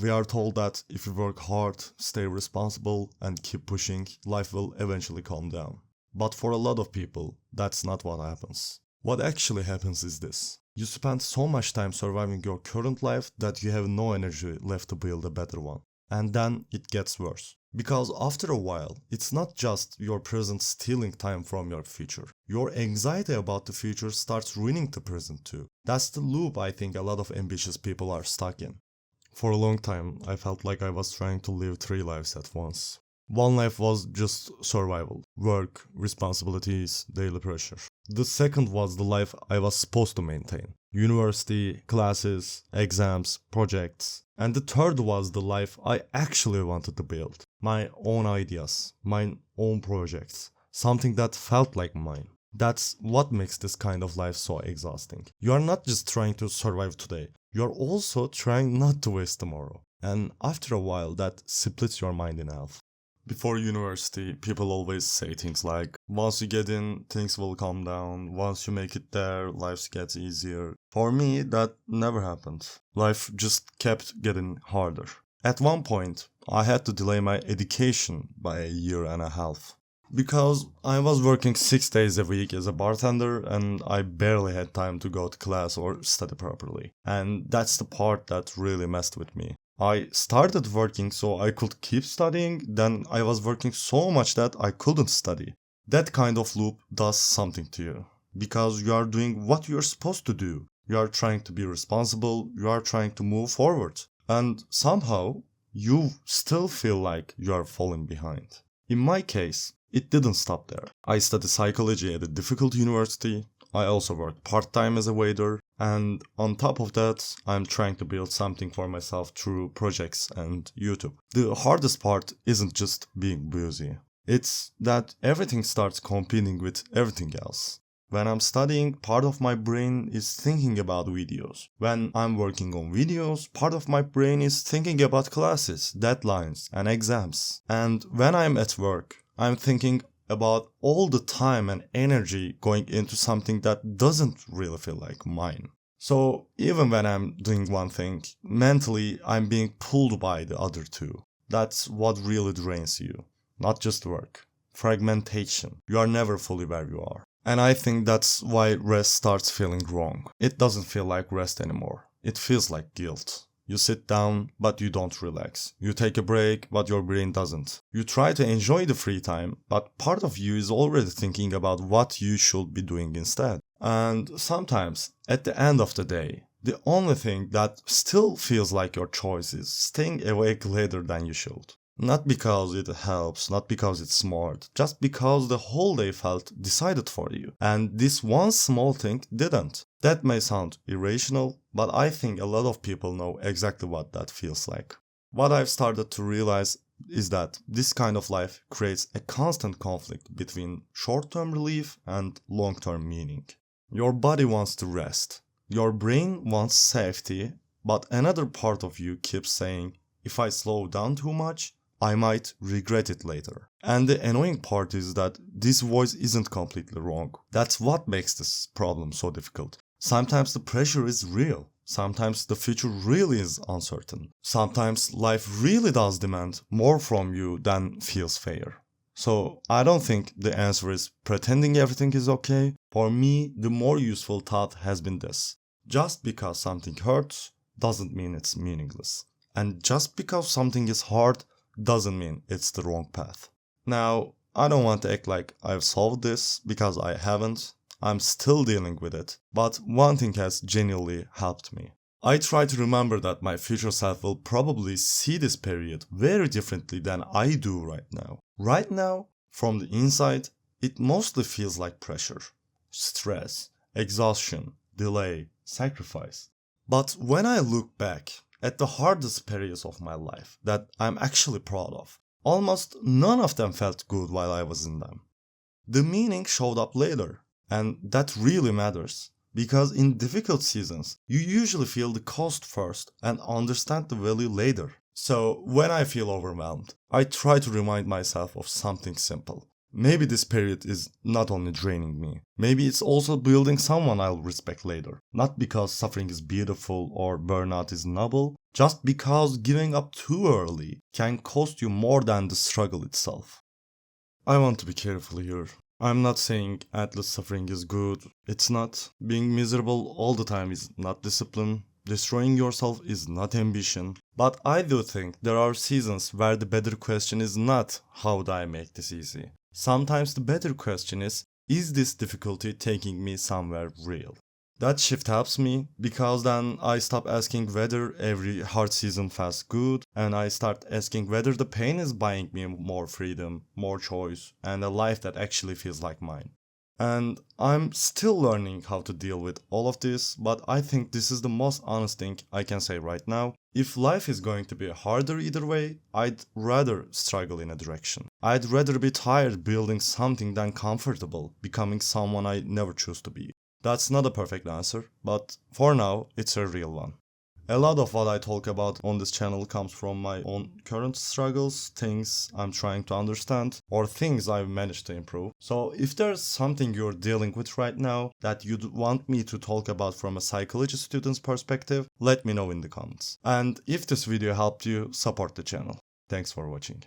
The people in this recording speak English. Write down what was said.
We are told that if you work hard, stay responsible, and keep pushing, life will eventually calm down. But for a lot of people, that's not what happens. What actually happens is this. You spend so much time surviving your current life that you have no energy left to build a better one. And then it gets worse. Because after a while, it's not just your present stealing time from your future. Your anxiety about the future starts ruining the present too. That's the loop I think a lot of ambitious people are stuck in. For a long time, I felt like I was trying to live three lives at once. One life was just survival, work, responsibilities, daily pressure. The second was the life I was supposed to maintain. University, classes, exams, projects. And the third was the life I actually wanted to build. My own ideas, my own projects. Something that felt like mine. That's what makes this kind of life so exhausting. You are not just trying to survive today. You are also trying not to waste tomorrow. And after a while, that splits your mind in half. Before university, people always say things like, once you get in, things will calm down. Once you make it there, life gets easier. For me, that never happened. Life just kept getting harder. At one point, I had to delay my education by a year and a half. Because I was working 6 days a week as a bartender and I barely had time to go to class or study properly. And that's the part that really messed with me. I started working so I could keep studying, then I was working so much that I couldn't study. That kind of loop does something to you. Because you are doing what you're supposed to do. You are trying to be responsible, you are trying to move forward. And somehow, you still feel like you are falling behind. In my case, it didn't stop there. I studied psychology at a difficult university. I also worked part-time as a waiter. And on top of that, I'm trying to build something for myself through projects and YouTube. The hardest part isn't just being busy. It's that everything starts competing with everything else. When I'm studying, part of my brain is thinking about videos. When I'm working on videos, part of my brain is thinking about classes, deadlines, and exams. And when I'm at work, I'm thinking about all the time and energy going into something that doesn't really feel like mine. So even when I'm doing one thing, mentally I'm being pulled by the other two. That's what really drains you. Not just work. Fragmentation. You are never fully where you are. And I think that's why rest starts feeling wrong. It doesn't feel like rest anymore. It feels like guilt. You sit down, but you don't relax. You take a break, but your brain doesn't. You try to enjoy the free time, but part of you is already thinking about what you should be doing instead. And sometimes, at the end of the day, the only thing that still feels like your choice is staying awake later than you should. Not because it helps, not because it's smart, just because the whole day felt decided for you. And this one small thing didn't. That may sound irrational, but I think a lot of people know exactly what that feels like. What I've started to realize is that this kind of life creates a constant conflict between short-term relief and long-term meaning. Your body wants to rest. Your brain wants safety, but another part of you keeps saying, if I slow down too much, I might regret it later. And the annoying part is that this voice isn't completely wrong. That's what makes this problem so difficult. Sometimes the pressure is real. Sometimes the future really is uncertain. Sometimes life really does demand more from you than feels fair. So I don't think the answer is pretending everything is okay. For me, the more useful thought has been this. Just because something hurts doesn't mean it's meaningless. And just because something is hard doesn't mean it's the wrong path. Now, I don't want to act like I've solved this because I haven't. I'm still dealing with it. But one thing has genuinely helped me. I try to remember that my future self will probably see this period very differently than I do right now. Right now, from the inside, it mostly feels like pressure, stress, exhaustion, delay, sacrifice. But when I look back at the hardest periods of my life that I'm actually proud of, almost none of them felt good while I was in them. The meaning showed up later, and that really matters, because in difficult seasons, you usually feel the cost first and understand the value later. So when I feel overwhelmed, I try to remind myself of something simple. Maybe this period is not only draining me, maybe it's also building someone I'll respect later. Not because suffering is beautiful or burnout is noble, just because giving up too early can cost you more than the struggle itself. I want to be careful here. I'm not saying endless suffering is good. It's not. Being miserable all the time is not discipline. Destroying yourself is not ambition. But I do think there are seasons where the better question is not how do I make this easy? Sometimes the better question is this difficulty taking me somewhere real? That shift helps me because then I stop asking whether every hard season feels good and I start asking whether the pain is buying me more freedom, more choice, and a life that actually feels like mine. And I'm still learning how to deal with all of this, but I think this is the most honest thing I can say right now. If life is going to be harder either way, I'd rather struggle in a direction. I'd rather be tired building something than comfortable becoming someone I never choose to be. That's not a perfect answer, but for now, it's a real one. A lot of what I talk about on this channel comes from my own current struggles, things I'm trying to understand, or things I've managed to improve. So if there's something you're dealing with right now that you'd want me to talk about from a psychology student's perspective, let me know in the comments. And if this video helped you, support the channel. Thanks for watching.